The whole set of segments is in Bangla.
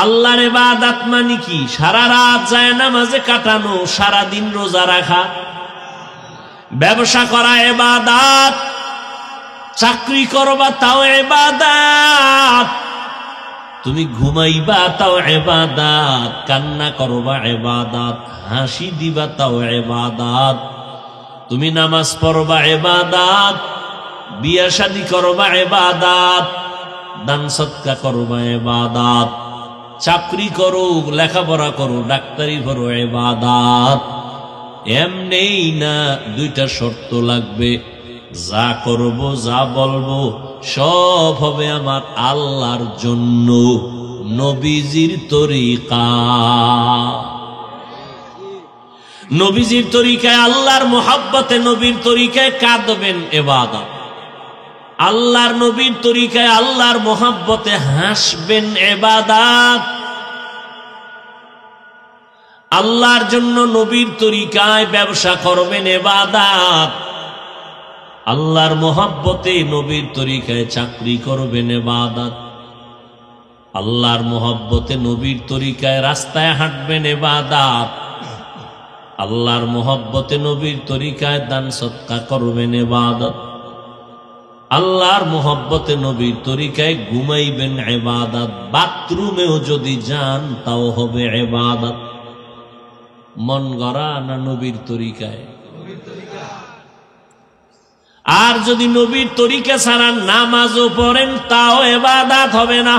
আল্লাহর ইবাদত মানে কি? সারা রাত যায় নামাজে কাটানো, সারা দিন রোজা রাখা। ব্যবসা করা ইবাদত, চাকরি করবা তাও ইবাদত, তুমি ঘুমাইবা তাও ইবাদত, কান্না করবা ইবাদত, হাসি দিবা তাও ইবাদত, তুমি নামাজ পড়বা ইবাদত, বিয়া শাদী করবা ইবাদত, দান সদকা করবা ইবাদত, চাকরি করো, লেখাপড়া করো, ডাক্তারি করো ইবাদত। এমনি না, দুইটা শর্ত লাগবে। যা করব, যা বলবো সব হবে আমার আল্লাহর জন্য, নবীজির তরিকা। নবীজির তরিকায়, আল্লাহর মোহাব্বতে নবীর তরিকায় কাঁদবেন ইবাদত। আল্লাহর নবীর তরিকায়, আল্লাহর মোহাব্বতে হাসবেন ইবাদত। আল্লাহর জন্য নবীর তরিকায় ব্যবসা করবেন ইবাদত। আল্লাহর মোহাব্বতে নবীর তরিকায় চাকরি করবেন ইবাদত। আল্লাহর মোহাব্বতে নবীর তরিকায় রাস্তায় হাঁটবেন ইবাদত। আল্লাহর মোহাব্বতে নবীর তরিকায় দান সদকা করবেন ইবাদত। আল্লাহর মোহাব্বতে নবীর তরিকায় ঘুমাইবেন ইবাদত। বাথরুমেও যদি যান তাও হবে ইবাদত। মন গড়া না নবীর তরিকায়? আর যদি নবীর তরিকা ছাড়া নামাজও পড়েন তাও ইবাদত হবে না।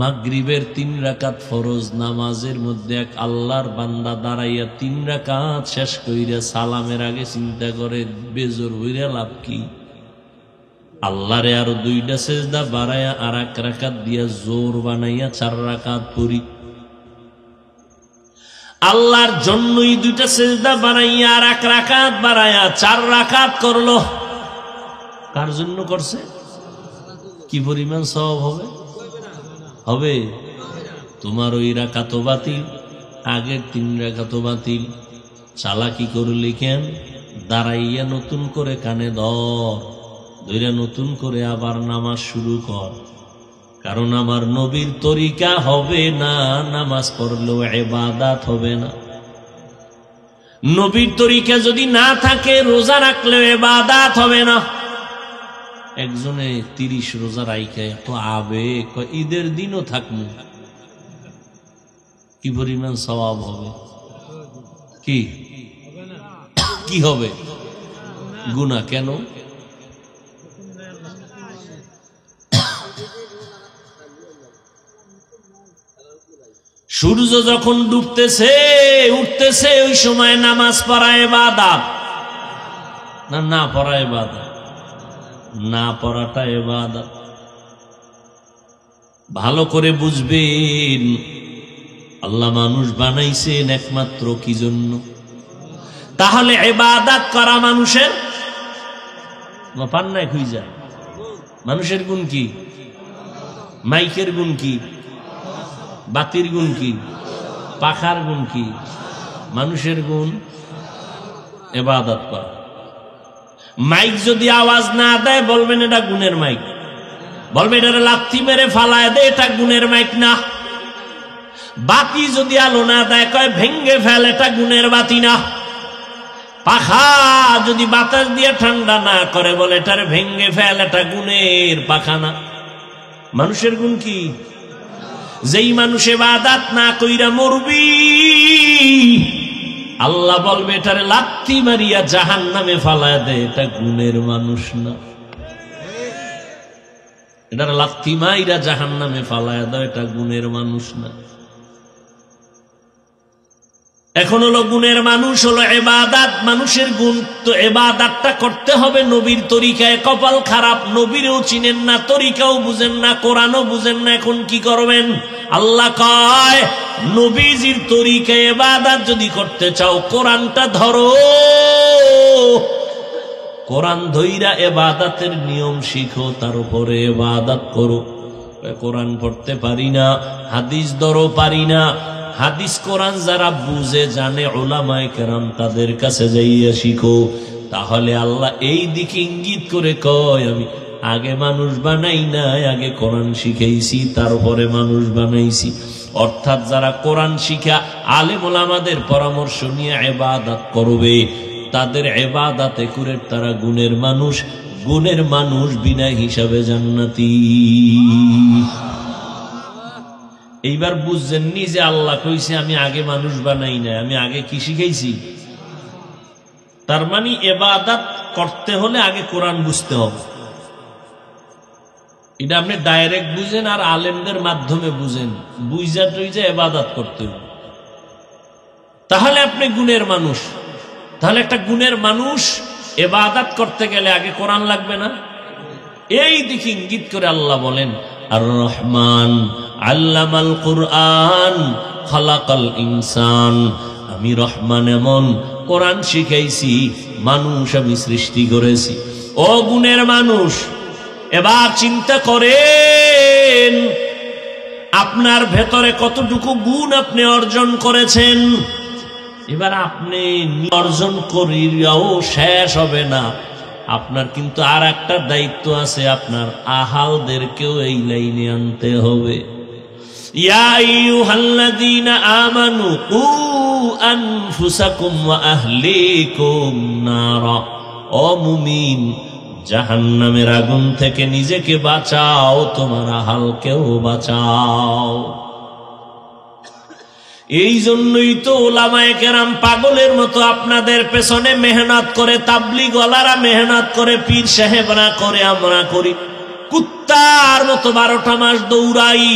মাগরিবের 3 রাকাত ফরজ নামাজের মধ্যে এক আল্লাহর বান্দা দাঁড়াইয়া 3 রাকাত শেষ কইরা সালামের আগে চিন্তা করে বেজোর হইরা লাভ কি? আল্লাহরে আরো 2টা সেজদা বাড়াইয়া আর 1 রাকাত দিয়া জোর বানাইয়া 4 রাকাত পড়ি। আল্লাহর জন্যই 2টা সেজদা বানাইয়া আর 1 রাকাত বাড়াইয়া 4 রাকাত করলো। কার জন্য করছে? কি পরিমাণ সওয়াব হবে? হবে তোমার ওই রাকাত বাতিল, আগের 3 রাকাত বাতিল। চালাকি করলে কেন? দাঁড়াইয়া নতুন করে কানে ধরে নতুন করে আবার নামাজ শুরু কর। কারণ আমার নবীর তরিকা হবে না, নামাজ পড়লেও ইবাদত হবে না। নবীর তরিকা যদি না থাকে, রোজা রাখলেও ইবাদত হবে না। একজনে 30 রোজা রাইখা এত আবেগ, ঈদের দিনও থাকবো, কি পরিমাণ সওয়াব হবে? কি কি হবে? গুনাহ। কেন? সূর্য যখন ডুবতেছে উঠতেছে ওই সময় নামাজ পড়া ইবাদত না? না পড়া ইবাদত? না পড়াটা ইবাদত। ভালো করে বুঝবেন, আল্লাহ মানুষ বানাইছেন একমাত্র কি জন্য? তাহলে ইবাদত করা মানুষের পান্নায় খুঁজে যায়। মানুষের গুণ কি? মাইকের গুণ কি? বাতির গুণ কি? পাখার গুণ কি? মানুষের গুণ ইবাদত করা। মাইক যদি আওয়াজ না দেয় বলবেন এটা গুণের মাইক, বলবেন এটা লাথি মেরে ফালায় দে, এটা গুণের মাইক না। বাতি যদি আলো না দেয় কয় ভেঙ্গে ফেল, এটা গুণের বাতি না। পাখা যদি বাতাস দিয়ে ঠান্ডা না করে বলে এটার ভেঙ্গে ফেল, এটা গুণের পাখা না। মানুষের গুণ কি? যেই মানুষ ইবাদত না কইরা মরবি, আল্লাহ বলবে এটারে লাথি মারিয়া জাহান্নামে ফালায় দে, এটা গুণের মানুষ না। এটারে লাথি মাইরা জাহান্নামে ফালায় দাও, এটা গুণের মানুষ না। এখন হলো গুণের মানুষ হলো ইবাদত। মানুষের গুণ তো ইবাদতটা করতে হবে নবীর তরিকায়। কপাল খারাপ, নবীরও চিনেন না, তরিকাও বুঝেন না, কোরআনও বুঝেন না। এখন কি করবেন? আল্লাহ কয় নবীজির তরিকায় ইবাদত যদি করতে চাও কোরআনটা ধরো, কোরআন ধইরা ইবাদতের নিয়ম শিখো, তার উপরে ইবাদত করো। কোরআন পড়তে পারি না, হাদিস ধরো পারি না। হাদিস কোরআন যারা বুঝে জানে উলামায়ে কেরাম, তাদের কাছে যাইয়া শিখো। তাহলে আল্লাহ এই দিকে ইঙ্গিত করে কয় আমি আগে মানুষ বানাই নাই, আগে কোরআন শিখাইছি, তারপরে মানুষ বানাইছি। অর্থাৎ যারা কোরআন শিখা আলেম ওলামাদের পরামর্শ নিয়ে ইবাদত করবে, তাদের ইবাদতে করে তারা গুণের মানুষ, গুণের মানুষ বিনা হিসাবে জান্নাতি। এইবার বুঝছেননি যে আল্লাহ কইছে আমি আগে মানুষ বানাই না, আমি আগে কি শিখাইছি? তার মানে ইবাদত করতে হলে আগে কোরআন বুঝতে হবে। এটা আপনি ডাইরেক্ট বুঝেন আর আলেমদের মাধ্যমে বুঝেন, বুঝা টুইজা ইবাদত করতে হবে, তাহলে আপনি গুণের মানুষ। তাহলে একটা গুণের মানুষ ইবাদত করতে গেলে আগে কোরআন লাগবে না? এই দিকে ইঙ্গিত করে আল্লাহ বলেন, আর রহমান আল্লামাল কুরআন খালাকাল ইনসান, আমি রহমান এমন কোরআন শিখাইছি, মানুষ আমি সৃষ্টি করেছি। ও গুণের মানুষ, এবার চিন্তা করেন আপনার ভেতরে কতটুকু গুণ আপনি অর্জন করেছেন। এবার আপনি অর্জন করিয়াও শেষ হবে না, আপনার কিন্তু আর একটা দায়িত্ব আছে, আপনার আহালদেরকেও এই লাইনে আনতে হবে। ইয়া আইয়ুহাল্লাযীনা আমানু কু আনফুসাকুম ওয়া আহলিকুম নারা, ও মুমিন, জাহান্নামের আগুন থেকে নিজেকে বাঁচাও, তোমার আহালকেও বাঁচাও। এই জন্যই তো ওলামায়ে কেরাম পাগলের মতো আপনাদের পেছনে মেহনত করে, তাবলীগওয়ালারা মেহনত করে, পীর সাহেবরা করে, আমরা করি। কুত্তার মতো 12টা মাস দৌড়াই,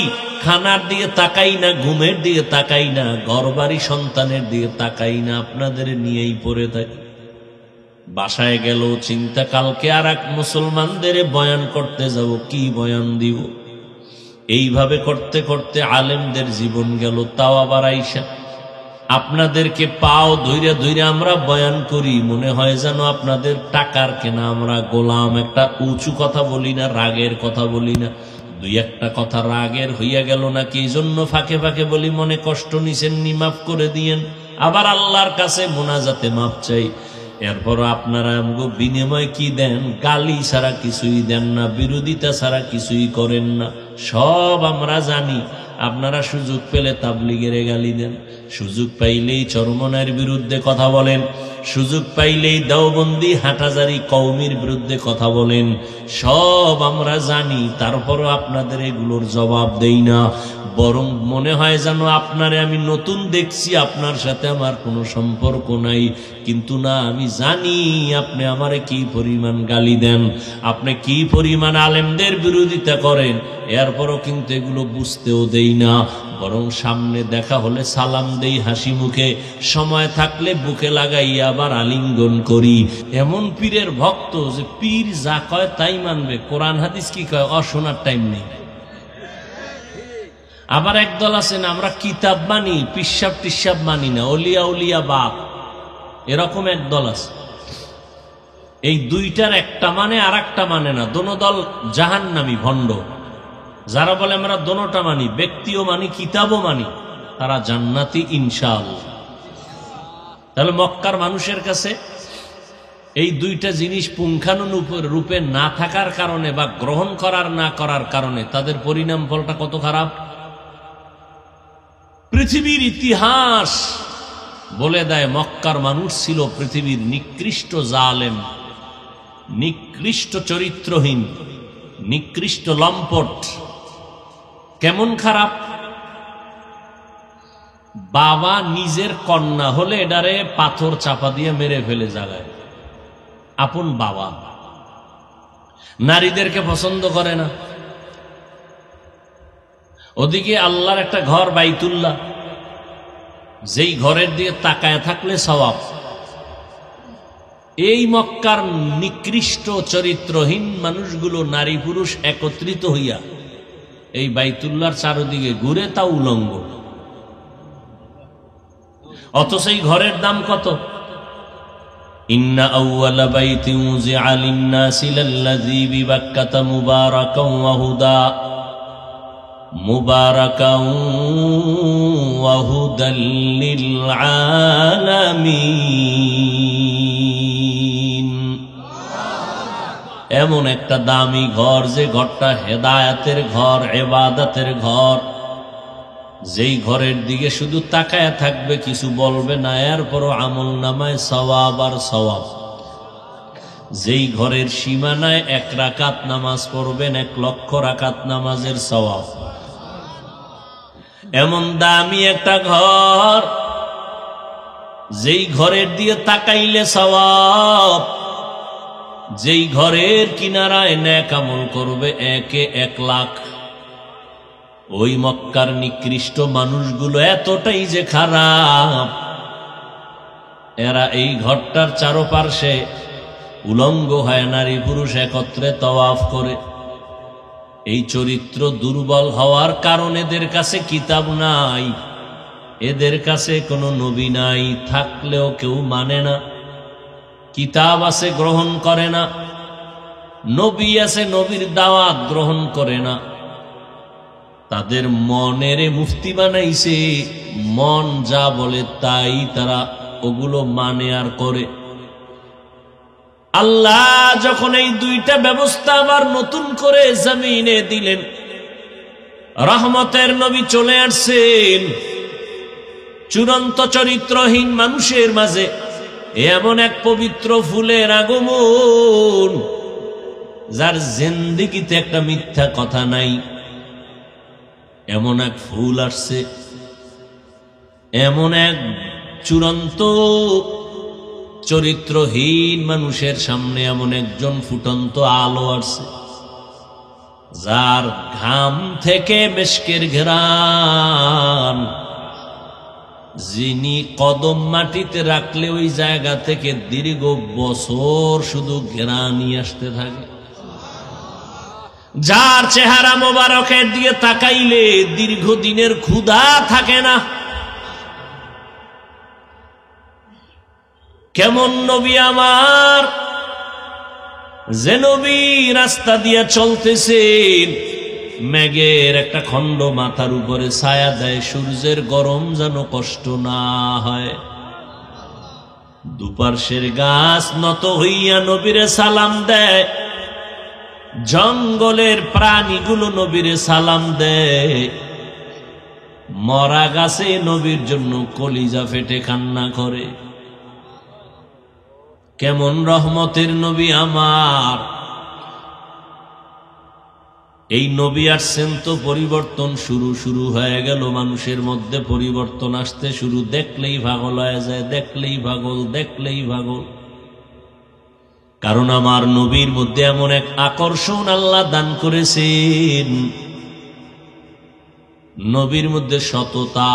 খানার দিকে তাকাই না, ঘুমের দিকে তাকাই না, ঘরবাড়ি সন্তানের দিকে তাকাই না, আপনাদের নিয়েই পড়ে থাকি। বাসায় গেল চিন্তা, কালকে আর এক মুসলমানদের বয়ান করতে যাব, কি বয়ান দিব। এইভাবে করতে করতে আলেমদের জীবন গেল। তাও আবার আইসা আপনাদেরকে পাও ধইরা ধইরা আমরা বয়ান করি, মনে হয় যেন আপনাদের টাকার কেনা আমরা গোলাম। একটা উঁচু কথা বলি না, রাগের কথা বলি না, দুই একটা কথা রাগের হইয়া গেল নাকি, এই জন্য ফাঁকে ফাঁকে বলি, মনে কষ্ট নিছেন নি, মাফ করে দিয়েন। আবার আল্লাহর কাছে মোনাজাতে মাফ চাই। এরপর আপনারা আমগো বিনিময় কি দেন? গালি ছাড়া কিছুই দেন না, বিরোধিতা ছাড়া কিছুই করেন না। সব আমরা জানি। আপনারা সুযোগ পেলে তাবলীগের গালি দেন, সুযোগ পাইলেই চরমনার বিরুদ্ধে কথা বলেন, সুযোগ পাইলেই দেওবন্দি হাটাজারি কওমির বিরুদ্ধে কথা বলেন। সব আমরা জানি, তারপরও আপনাদের এগুলোর জবাব দেই না। বরং মনে হয় যেন আপনারে আমি নতুন দেখছি, আপনার সাথে আমার কোনো সম্পর্ক নাই। কিন্তু না, আমি জানি আপনি আমারে কি পরিমাণ গালি দেন, আপনি কি পরিমাণ আলেমদের বিরোধিতা করেন। এরপরও কিন্তু এগুলো বুঝতেও দেই না, বরং সামনে দেখা হলে সালাম দেই হাসি মুখে, সময় থাকলে বুকে লাগাইয়া আবার আলিঙ্গন করি। এমন পীরের ভক্ত যে পীর যা কয় তাই মানবে, কোরআন হাদিস কি কয় অশোনার টাইম নেই। আবার একদল আছেন, আমরা কিতাব মানি, পিসাব টিসাব মানি না, অলিয়া উলিয়া বাপ, এরকম একদল আছে। এই দুইটার একটা মানে আর একটা মানে না, দোনো দল জাহান্নামী ভণ্ড। যারা বলে আমরা দোনোটা মানি, ব্যক্তিও মানি কিতাবও মানি, তারা জান্নাতি ইনশাআল্লাহ। তাহলে মক্কার মানুষের কাছে এই দুইটা জিনিস পুঙ্খানুরূপ রূপে না থাকার কারণে বা গ্রহণ করার না করার কারণে তাদের পরিণাম ফলটা কত খারাপ। পৃথিবীর ইতিহাস বলে দেয় মক্কার মানুষ ছিল পৃথিবীর নিকৃষ্ট জালেম, নিকৃষ্ট চরিত্রহীন, নিকৃষ্ট লম্পট। কেমন খারাপ? বাবা নিজের কন্যা হলে এটারে পাথর চাপা দিয়ে মেরে ফেলে জায়গায়, আপন বাবা। নারীদেরকে পছন্দ করে না। ওদিকে আল্লাহর একটা ঘর বাইতুল্লাহ, যেই ঘরের দিকে তাকায় থাকলে সওয়াব। এই মক্কার নিকৃষ্ট চরিত্রহীন মানুষগুলো নারী পুরুষ একত্রিত হইয়া এই বাইতুল্লাহর চারদিকে ঘুরে, তা উলঙ্গ। অথচ এই ঘরের দাম কত? ইন্না আউওয়ালা বাইতিন উযিআ লিন-নাসি লাল্লাযী বিবাক্কাতা মুবারাকান ওয়া হুদা, মুবারাকান ওয়া হুদাল লিল আলামিন। এমন একটা দামি ঘর, যে ঘরটা হেদায়েতের ঘর, ইবাদতের ঘর, যেই ঘরের দিকে শুধু তাকায় থাকবে, কিছু বলবে না, এরপরও আমল নামায় সওয়াব আর সওয়াব। যেই ঘরের সীমানায় 1 রাকাত নামাজ পড়বেন 1 লক্ষ রাকাত নামাজের সওয়াব। এমন দামি একটা ঘর, যেই ঘরের দিয়ে তাকাইলে সওয়াব, যেই ঘরের কিনারায় নেক আমল করবে 1 লাখ। ওই মক্কার নিকৃষ্ট মানুষগুলো এতটাই যে খারাপ, এরা এই ঘরটার চারপাশে উলঙ্গ হয় নারী পুরুষ একত্রে তওয়াফ করে। এই চরিত্র দুর্বল হওয়ার কারণে এদের কাছে কিতাব নাই, এদের কাছে কোনো নবী নাই, থাকলেও কেউ মানে না। কিতাব আছে গ্রহণ করে না, নবী আছে নবীর দাওয়াত গ্রহণ করে না। তাদের মনের মুফতি বানাইছে, মন যা বলে তাই তারা ওগুলো মানে আর করে। আল্লাহ যখন এই 2টা ব্যবস্থা আবার নতুন করে জমিনে দিলেন, রহমতের নবী চলে আসছেন চূড়ান্ত চরিত্রহীন মানুষের মাঝে। এমন এক পবিত্র ফুলের আগমন, যার জিন্দেগিতে একটা মিথ্যা কথা নাই। এমন এক ফুল আসছে, এমন এক চূড়ান্ত চরিত্রহীন মানুষের সামনে এমন একজন ফুটন্ত আলো আসছে, যার ঘাম থেকে মেশকের ঘেরান, যিনি কদম মাটিতে রাখলে ওই জায়গা থেকে দীর্ঘ বছর শুধু ঘেরানি আসতে থাকে, যার চেহারা মোবারকের দিকে তাকাইলে দীর্ঘদিনের ক্ষুধা থাকে না। কেমন নবী আমার, যে নবী রাস্তা দিয়ে চলতেছেন, মেঘের একটা খণ্ড মাথার উপরে ছায়া দেয়, সূর্যের গরম যেন কষ্ট না হয়। দুপার্শ্বের গাছ নত হইয়া নবীরে সালাম দেয়, জঙ্গলের প্রাণীগুলো নবীরে সালাম দেয়, মরা গাছে নবীর জন্য কলিজা ফেটে কান্না করে। কেমন রহমতের নবী আমার। এই নবী আসছেন তো পরিবর্তন শুরু হয়ে গেল, মানুষের মধ্যে পরিবর্তন আসতে শুরু। দেখলেই পাগল হয়ে যায়, দেখলেই পাগল, দেখলেই পাগল। কারণ আমার নবীর মধ্যে এমন এক আকর্ষণ আল্লাহ দান করেছেন। নবীর মধ্যে সততা,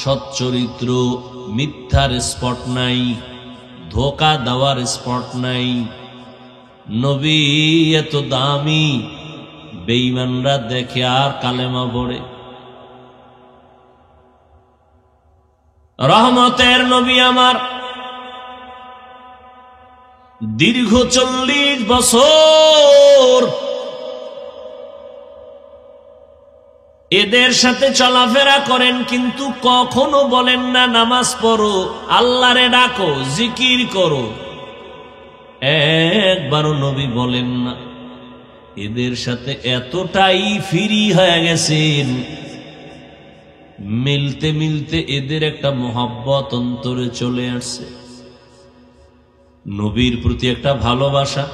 সচ্চরিত্র, মিথ্যার স্পট নাই, ধোকা দেওয়ার স্পট নাই। নবী এত দামি, বেঈমানরা দেখে আর কালেমা পড়ে। রহমতের নবী আমার দীর্ঘ 40 বছর এদের সাথে চলাফেরা করেন, কিন্তু কখনো বলেন না নামাজ পড়ো, আল্লাহরে ডাকো, জিকির করো। একবারও নবী বলেন না। এদের সাথে এতটাই ফ্রি হয়ে গেছেন, মিলতে মিলতে এদের একটা মহব্বত অন্তরে চলে আসছে, নবীর প্রতি একটা ভালোবাসা।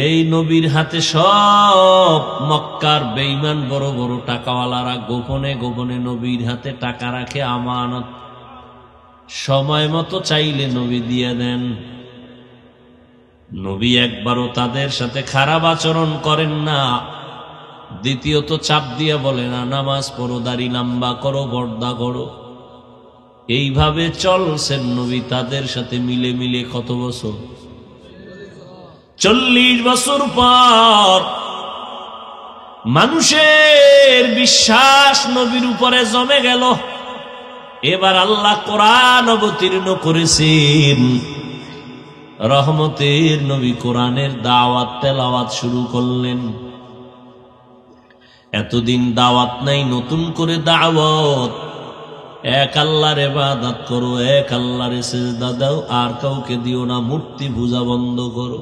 এই নবীর হাতে সব মক্কার বেঈমান বড় বড় টাকাওয়ালারা গোপনে গোপনে নবীর হাতে টাকা রাখে, আমানত। সময় মতো চাইলে নবী দিয়ে দেন। নবী একবারও তাদের সাথে খারাপ আচরণ করেন না। দ্বিতীয়ত চাপ দিয়ে বলে না নামাজ পড়ো, দাড়ি লম্বা করো, পর্দা করো। এইভাবে চলছেন নবী তাদের সাথে মিলে মিলে কত বছর? 40 বছর পর মানুষের বিশ্বাস নবীর উপরে জমে গেল। এবার আল্লাহ কোরআন অবতীর্ণ করেছেন। রহমতের নবী কোরআনের দাওয়াত তেলাওয়াত শুরু করলেন। এতদিন দাওয়াত নাই, নতুন করে দাওয়াত। এক আল্লাহর ইবাদত করো, এক আল্লাহর সিজদা দাও, আর কাউকে দিও না, মূর্তি পূজা বন্ধ করো।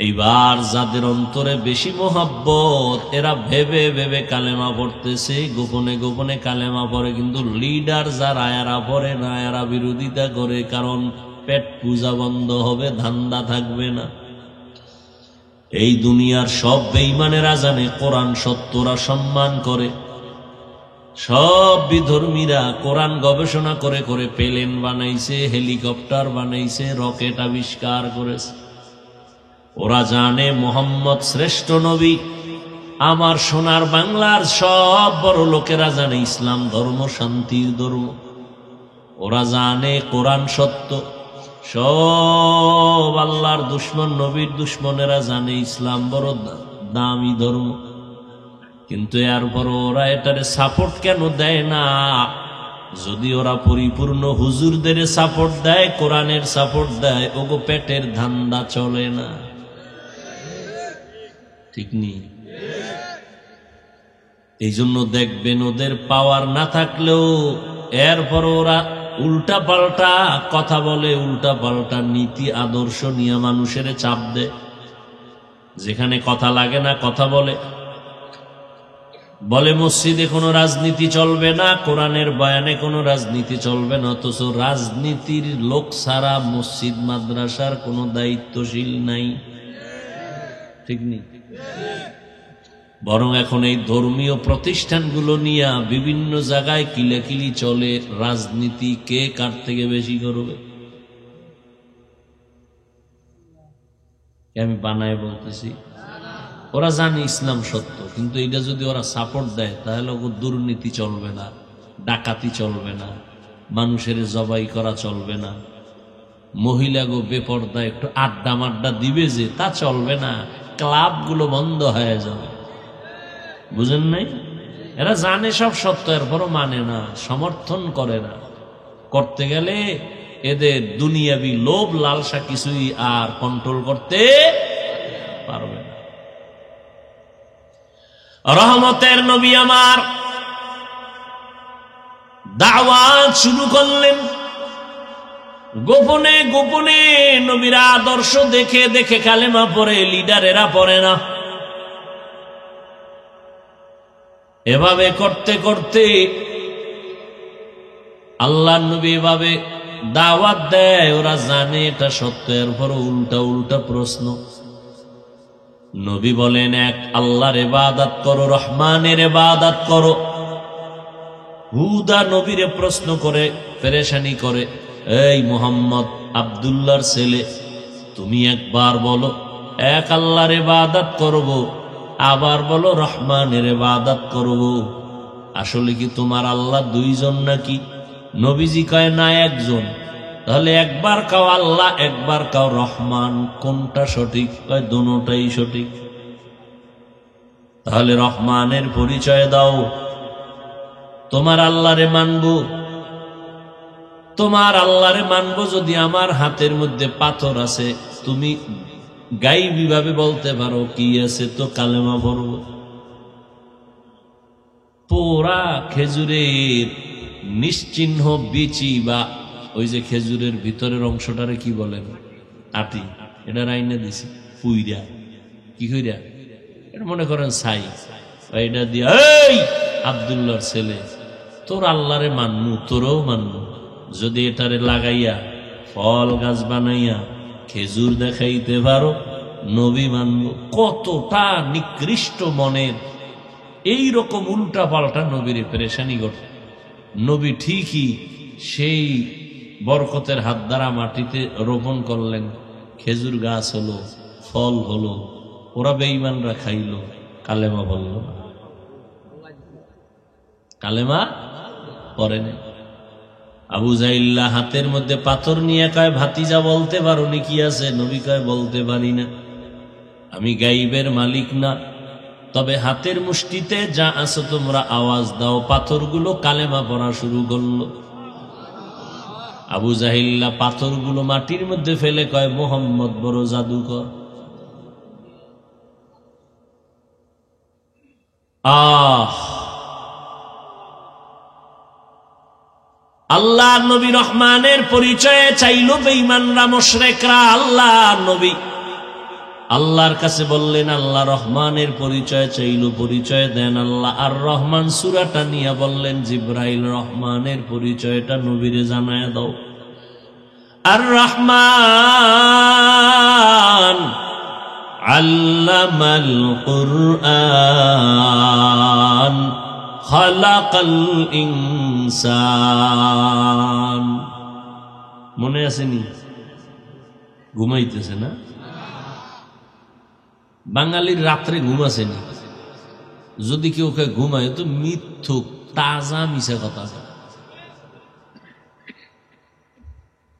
এইবার যাদের অন্তরে বেশি মোহাব্বত, এরা ভেবে ভেবে কালেমা পড়তেছে, গোপনে গোপনে কালেমা পড়ে, কিন্তু লিডার যারা এরা পড়ে না, এরা বিরোধিতা করে, কারণ পেট পূজা বন্ধ হবে, ধান্দা থাকবে না। এই দুনিয়ার সব বেঈমানেরা জানে কোরআন সত্যরা সম্মান করে। সব বিধর্মীরা কোরআন গবেষণা করে করে প্লেন বানাইছে, হেলিকপ্টার বানাইছে, রকেট আবিষ্কার করেছে। ওরা জানে মোহাম্মদ শ্রেষ্ঠ নবী। আমার সোনার বাংলার সব বড় লোকেরা জানে ইসলাম ধর্ম শান্তির ধর্ম। ওরা জানে কোরআন সত্য। সব আল্লাহর দুশ্মন নবীর দুশ্মনেরা জানে ইসলাম বড় দামি ধর্ম, কিন্তু এরপর ওরা এটারে সাপোর্ট কেন দেয় না? যদি ওরা পরিপূর্ণ হুজুরদের সাপোর্ট দেয়, কোরআনের সাপোর্ট দেয়, ওগো পেটের ধান্দা চলে না। ঠিক নেই? এই জন্য দেখবেন ওদের পাওয়ার না থাকলেও এরপর ওরা উল্টা পাল্টা কথা বলে, উল্টা পাল্টা নীতি আদর্শ নিয়ে মানুষের চাপ দেয়। যেখানে কথা লাগে না কথা বলে, বলে মসজিদে কোনো রাজনীতি চলবে না, কোরআনের বয়ানে কোনো রাজনীতি চলবে না, অথচ রাজনীতির লোক ছাড়া মসজিদ মাদ্রাসার কোনো দায়িত্বশীল নাই। ঠিক নেই? বরং এখন এই ধর্মীয় প্রতিষ্ঠানগুলো নিয়ে বিভিন্ন জায়গায় কিলাকিলি চলে, রাজনীতি কে কার থেকে বেশি করবে। আমি বানায় বলতেছি, ওরা জানে ইসলাম সত্য, কিন্তু এটা যদি ওরা সাপোর্ট দেয় তাহলে দুর্নীতি চলবে না, ডাকাতি চলবে না, মানুষের জবাই করা চলবে না, মহিলা গো বেপর্দা একটু আড্ডা মাড্ডা দিবে যে তা চলবে না, ক্লাবগুলো বন্ধ হয়ে যাবে। বুঝেন নাই? এরা জানে সব সত্য, এরপরও মানে না, সমর্থন করে না। করতে গেলে এদের দুনিয়াবি লোভ লালসা কিছুই আর কন্ট্রোল করতে পারবে না। রহমতের নবী আমার দাওয়াত শুরু করলেন। গোপনে গোপনে নবীর আদর্শ দেখে দেখে কালেমা পড়ে, লিডারেরা পড়ে না। এভাবে করতে করতে আল্লাহ নবী এভাবে দাওয়াত দেয়, ওরা জানে এটা সত্য, এরপর উল্টা উল্টা প্রশ্ন। নবী বলেন, এক আল্লাহর ইবাদত করো, রহমানের ইবাদত করো। হুদা নবীরে প্রশ্ন করে, পেরেশানি করে, এই মুহাম্মদ আব্দুল্লাহর ছেলে, তুমি একবার বলো এক আল্লাহর ইবাদত করব, আবার বলো রহমানের ইবাদত করব। আসলে কি তোমার আল্লাহ দুইজন নাকি? নবীজি কয়, না একজন। তাহলে একবার কাও আল্লাহ, একবার কাও রহমান, কোনটা সঠিক? কয় দুটোটাই সঠিক। তাহলে রহমানের পরিচয় দাও, তোমার আল্লাহরে মানব। তোমার আল্লাহরে মানব যদি আমার হাতের মধ্যে পাথর আছে, তুমি গাইবি ভাবে বলতে পারো কি আছে, তো কালেমা পড়ব। পোড়া খেজুরের নিশ্চিহ্ন বিচি বা ওই যে খেজুরের ভিতরের অংশটারে কি বলেন, আটি, এটা রাইনা দিছি পুইরা, কি কইরা, এটা মনে করেন ছাই, এটা দিয়া, এই আব্দুল্লাহর ছেলে, তোর আল্লাহরে মাননু, তোরও মাননু, যদি এটারে লাগাইয়া ফল গাছ বানাইয়া খেজুর দেখাইতে পারো, নবী মানব। কতটা নিকৃষ্ট মনের, এই রকম উল্টা পাল্টা নবীর পেরেশানি করত। নবী ঠিকই সেই বরকতের হাত দ্বারা মাটিতে রোপণ করলেন, খেজুর গাছ হলো, ফল হলো, ওরা বেঈমানরা খাইল, কালেমা বলল না, কালেমা পড়েন। আবু জাইল্লা হাতের মধ্যে পাথর নিয়ে কয়, ভাতিজা বলতে পারো নি কি আছে? নবী কয়, বলতে পারি না, আমি গাইবের মালিক না, তবে হাতের মুষ্টিতে যা আছে তোমরা আওয়াজ দাও। পাথরগুলো কালেমা পড়া শুরু করলো। আবু জাহিল্লা পাথরগুলো মাটির মধ্যে ফেলে কয়, মুহাম্মদ বড় জাদুকর। আল্লাহ নবী রহমানের পরিচয়ে চাইল বেঈমানরা, মুশরিকরা। আল্লাহ নবী আল্লাহর কাছে বললেন, আল্লাহ রহমানের পরিচয় চাইল, পরিচয় দেন। আল্লাহ আর রহমান সূরাটা নিয়ে বললেন, জিবরাইল রহমানের পরিচয়টা নবীরে জানায় দাও। আর রহমান আল্লামাল কুরআন খালাকাল ইনসান। মনে আসেনি? ঘুমাইতেছে না? বাঙালির রাত্রে ঘুম আসেনি। যদি কেউ ঘুমায় তো মিথ্যুক, তাজা মিশা কথা।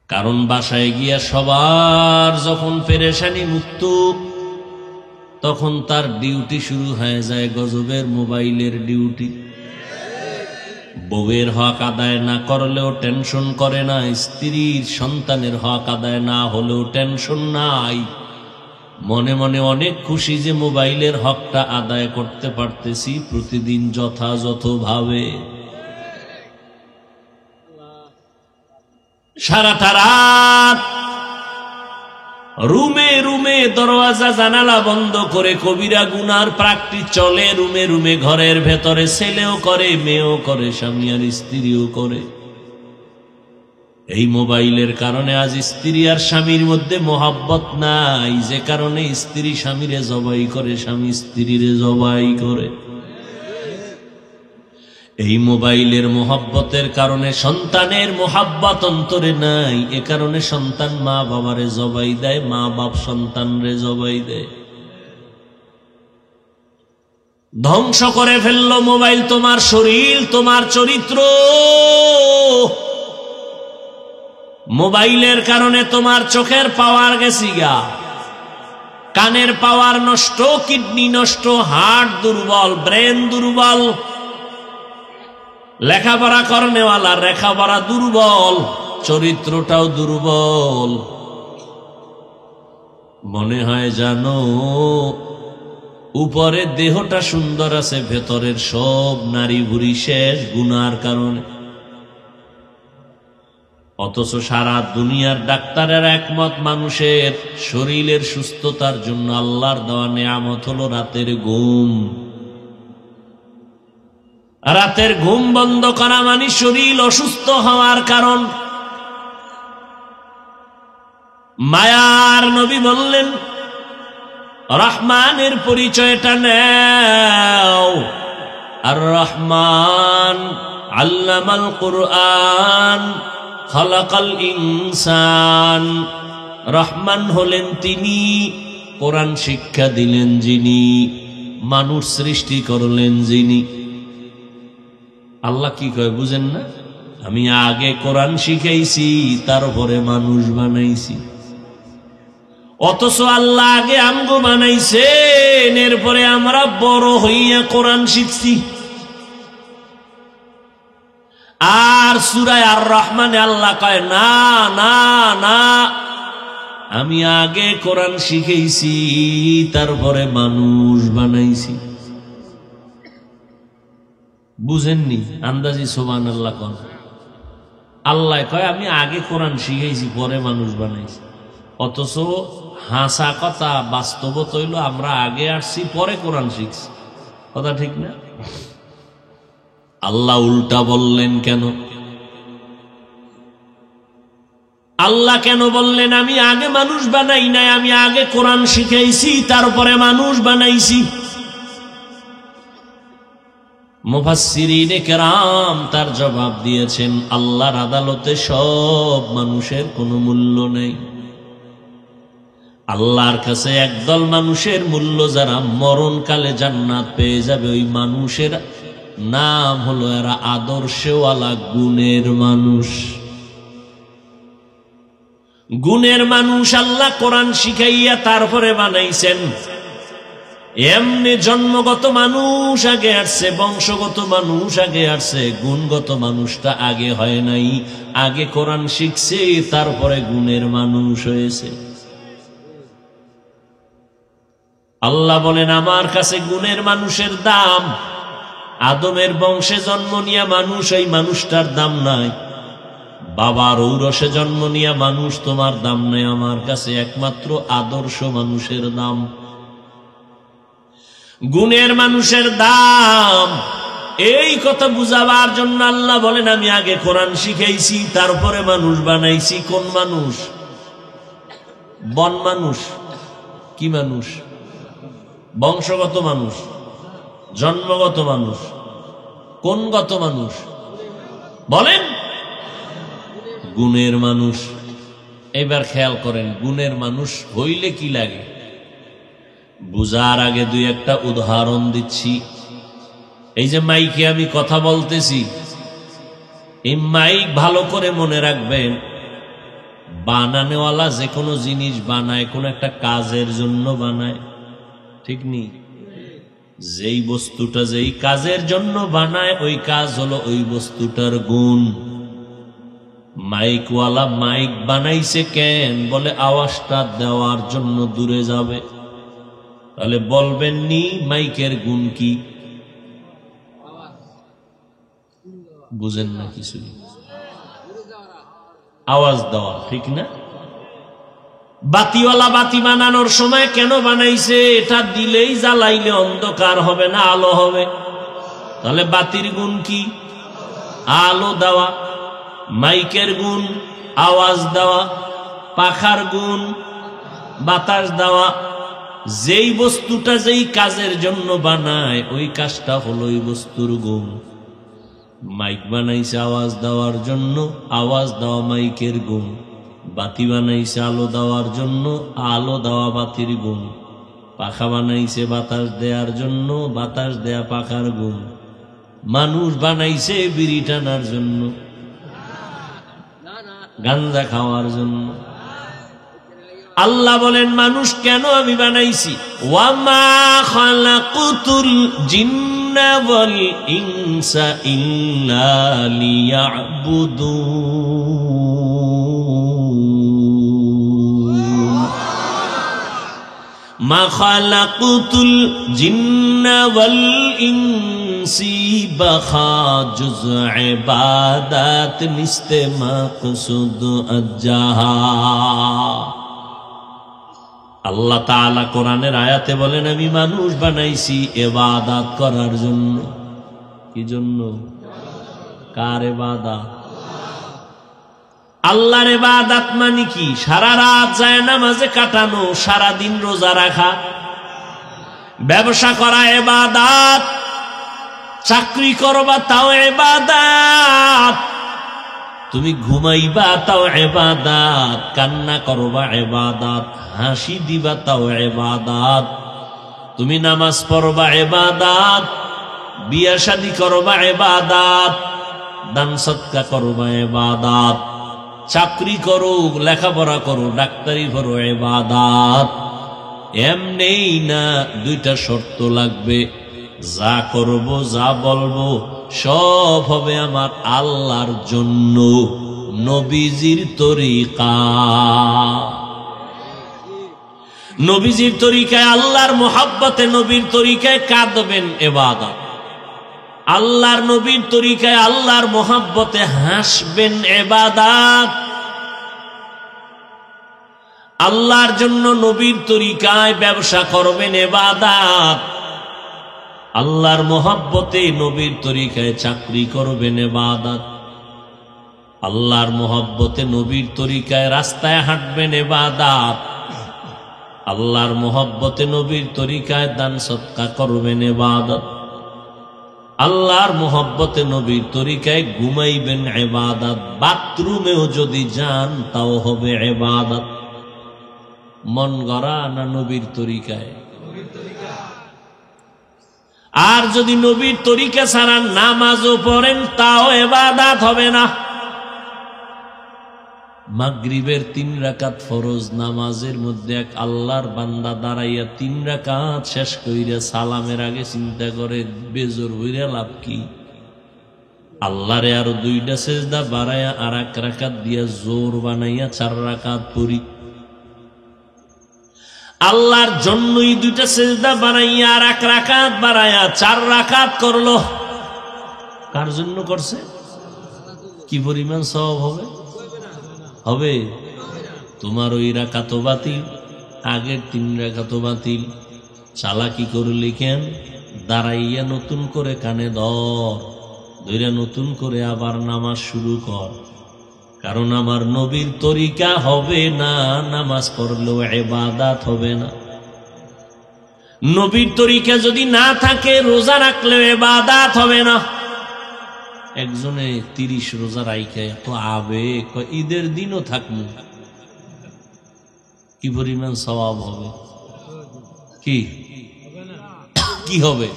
কারণ বাসায় গিয়া সবার যখন পেরেশানি মুক্ত, তখন তার ডিউটি শুরু হয়ে যায় গজবের মোবাইলের ডিউটি। বউয়ের হক আদায় না করলেও টেনশন করে না, স্ত্রীর সন্তানের হক আদায় না হলেও টেনশন নাই। মনে মনে অনেক খুশি যে মোবাইলের হকটা আদায় করতে পারতেছি প্রতিদিন যথাযথভাবে। সারাটা রাত রুমে রুমে দরওয়াজা জানালা বন্ধ করে কবিরা গুনার প্র্যাকটিস চলে। রুমে রুমে ঘরের ভেতরে ছেলেও করে, মেয়েও করে, স্বামী আর স্ত্রীও করে। এই মোবাইলের কারণে আজ স্ত্রী আর স্বামীর মধ্যে মোহাব্বত নাই, যে কারণে স্ত্রী স্বামীরে জবাই করে, স্বামী স্ত্রীরে জবাই করে। এই মোবাইলের মোহাব্বতের কারণে সন্তানের মোহাব্বত অন্তরে নাই, এ কারণে সন্তান মা বাবারে জবাই দেয়, মা বাপ সন্তানরে জবাই দেয়। ধ্বংস করে ফেললো মোবাইল তোমার শরীর, তোমার চরিত্র। মোবাইলের কারণে তোমার চোখের পাওয়ার গেছি গা, কানের পাওয়ার নষ্ট, কিডনি নষ্ট, হার্ট দুর্বল, ব্রেন দুর্বল, লেখাপড়া করনেওয়ালা লেখাপড়া দুর্বল, চরিত্রটাও দুর্বল। মনে হয় জানো উপরে দেহটা সুন্দর আছে, ভেতরের সব নারী ভুড়ি শেষ গুনার কারণে। অথচ সারা দুনিয়ার ডাক্তারের একমত মানুষের শরীরের সুস্থতার জন্য আল্লাহর দেওয়া নেয়ামত হলো রাতের ঘুম। রাতের ঘুম বন্ধ করা মানে শরীর অসুস্থ হওয়ার কারণ। মায়ার নবী বললেন, রহমানের পরিচয়টা নাও। আর রহমান আল্লামাল কুরআন খালাকাল ইনসান। রহমান হলেন তিনি, কোরআন শিক্ষা দিলেন যিনি, মানুষ সৃষ্টি করলেন যিনি। আল্লাহ কি কয় বুঝেন না? আমি আগে কোরআন শিখাইছি, তারপরে মানুষ বানাইছি। অথচ আল্লাহ আগে আমগো বানাইছেন, এরপরে আমরা বড় হইয়া কোরআন শিখছি। আর সূরা আর রহমানে আল্লাহ কয় না না না, আমি আগে কোরআন শিখাইছি, তারপরে মানুষ বানাইছি। বুঝেননি? আন্দাজি সুবহানাল্লাহ কোন। আল্লাহ কয় আমি আগে কোরআন শিখাইছি, পরে মানুষ বানাইছি। অথচ হাসা কথা, বাস্তবত হইল আমরা আগে আসছি, পরে কোরআন শিখছি। কথা ঠিক না? আল্লাহ উল্টা বললেন কেন? আল্লাহ কেন বললেন আমি আগে মানুষ বানাই নাই, আমি আগে কোরআন শিখাইছি, তারপরে মানুষ বানাইছি? মুফাসসিরিনে কেরাম তার জবাব দিয়েছেন, আল্লাহর আদালতে সব মানুষের কোনো মূল্য নেই। আল্লাহর কাছে একদল মানুষের মূল্য, যারা মরণকালে জান্নাত পেয়ে যাবে, ওই মানুষের নাম হলো এরা আদর্শওয়ালা গুণের মানুষ। গুণের মানুষ আল্লাহ কোরআন শিখাইয়া তারপরে বানাইছেন। এমনি জন্মগত মানুষ আগে আসছে, বংশগত মানুষ আগে আসছে, গুণগত মানুষটা আগে হয় নাই। আগে কোরআন শিখছে, তারপরে গুণের মানুষ হয়েছে। আল্লাহ বলেন আমার কাছে গুণের মানুষের দাম। আদমের বংশে জন্ম নিয়ে মানুষ, এই মানুষটার দাম নাই। বাবার ঔরসে জন্ম নিয়া মানুষ, তোমার দাম নেই আমার কাছে, একমাত্র আদর্শ মানুষের দাম, গুণের মানুষের দাম। এই কথা বুঝাবার জন্য আল্লাহ বলেন আমি আগে কোরআন শিখাইছি, তারপরে মানুষ বানাইছি। কোন মানুষ? বন মানুষ। কি মানুষ? বংশগত মানুষ, জন্মগত মানুষ, কোনগত মানুষ বলেন? গুণের মানুষ। এবার খেয়াল করেন, গুণের মানুষ হইলে কি লাগে বুঝার আগে দুই একটা উদাহরণ দিচ্ছি। এই যে মাইকে আমি কথা বলতেছি, এই মাইক ভালো করে মনে রাখবেন, বানানেওয়ালা যে কোনো জিনিস বানায় কোন একটা কাজের জন্য বানায়, ঠিক নেই? যেই বস্তুটা যেই কাজের জন্য বানায় ওই কাজ হলো ওই বস্তুটার গুণ। মাইকওয়ালা মাইক বানাইছে কেন? বলে আওয়াজটা দেওয়ার জন্য দূরে যাবে। তাহলে বলবেন নি মাইকের গুণ কি? বুঝেন না কিছু? আওয়াজ দেওয়া, ঠিক না? বাতিওয়ালা বাতি বানানোর সময় কেন বানাইছে? এটা দিলেই জ্বালাইলে অন্ধকার হবে না, আলো হবে। তাহলে বাতির গুণ কি? আলো দেওয়া। মাইকের গুণ আওয়াজ দেওয়া, পাখার গুণ বাতাস দেওয়া। যেই বস্তুটা যেই কাজের জন্য বানায় ওই কাজটা হলো ওই বস্তুর গুণ। মাইক বানাইছে আওয়াজ দেওয়ার জন্য, আওয়াজ দেওয়া মাইকের গুণ। বাতি বানাইছে আলো দেওয়ার জন্য, আলো দেওয়া বাতির গুণ। পাখা বানাইছে বাতাস দেওয়ার জন্য, বাতাস দেয়া পাখার গুণ। মানুষ বানাইছে বিড়ি টানার জন্য, গাঞ্জা খাওয়ার জন্য। আল্লাহ বলেন মানুষ কেন আমি বানাইছি? ওয়ামা খালাকুতুল জিন্না ওয়াল ইনসা ইল্লা লিয়াবুদুন। মা খালাকুতুল জিন্না ওয়াল ইনসি বাখা জুজ ইবাদাত নিস্তে মাকসুদ আজ্জাহা। আল্লাহ তাআলা কোরআনের আয়াতে বলেন আমি মানুষ বানাইছি ইবাদত করার জন্য। কি জন্য? কার ইবাদত? আল্লাহর ইবাদত মানে কি? সারা রাত যায় নামাজে কাটানো, সারা দিন রোজা রাখা, ব্যবসা করা ইবাদত, চাকরি করবা তাও ইবাদত, তুমি ঘুমাইবা তাও ইবাদত, কান্না করবা ইবাদত, হাসি দিবা তাও ইবাদত, তুমি নামাজ পড়বা ইবাদত, বিয়া শাদী করবা ইবাদত, দান সদকা করবা ইবাদত, চাকরি করো, লেখাপড়া করো, ডাক্তারি করো ইবাদত। এমনেই না, দুইটা শর্ত লাগবে। যা করব যা বলবো সব হবে আমার আল্লাহর জন্য, নবীজির তরিকা। নবীজির তরিকায়, আল্লাহর মোহাব্বতে নবীর তরিকায় কাঁদবেন ইবাদত। আল্লাহর নবীর তরিকায় আল্লাহর মোহাব্বতে হাসবেন ইবাদত। আল্লাহর জন্য নবীর তরিকায় ব্যবসা করবেন ইবাদত। আল্লাহর মোহাব্বতে নবীর তরিকায় চাকরি করবেন ইবাদত। আল্লাহর মোহাব্বতে নবীর তরিকায় রাস্তায় হাঁটবেন ইবাদত। আল্লাহর মোহাব্বতে নবীর তরিকায় দান সদকা করবেন ইবাদত। আল্লাহর মোহাব্বতে নবীর তরিকায় ঘুমাইবেন ইবাদত। বাথরুমেও যদি যান তাও হবে ইবাদত। মন গড়া না নবীর তরিকায়? আর যদি নবীর তরিকা ছাড়া নামাজও পড়েন তাও ইবাদত হবে না। মাগরিবের 3 রাকাত ফরজ নামাজের মধ্যে এক আল্লাহর বান্দা দাঁড়াইয়া 3 রাকাত শেষ কইরা সালামের আগে চিন্তা করে বেজোর হইরা লাভ কি? আল্লাহরে আরো 2টা সেজদা বাড়াইয়া আর 1 রাকাত দিয়া জোর বানাইয়া 4 রাকাত পড়ি। আল্লাহর জন্যই 2টা সেজদা বানাইয়া আর 1 রাকাত বাড়াইয়া 4 রাকাত করলো। কার জন্য করছে? কি পরিমাণ সওয়াব হবে? হবে? তোমার ওই রাকাত বাতিল, আগের 3 রাকাত বাতিল। চালাকি করলি কেন? দাঁড়াইয়া নতুন করে কানে ধরে নতুন করে আবার নামাজ শুরু কর। কারণ আমার নবীর তরিকা হবে না, নামাজ পড়লেও ইবাদত হবে না। নবীর তরিকা যদি না থাকে, রোজা রাখলেও ইবাদত হবে না। একজনে 30 রোজা রাইখে এত আবেগ, ঈদের দিনও থাকবো, কি পরিমাণ সওয়াব হবে? কি কি হবে?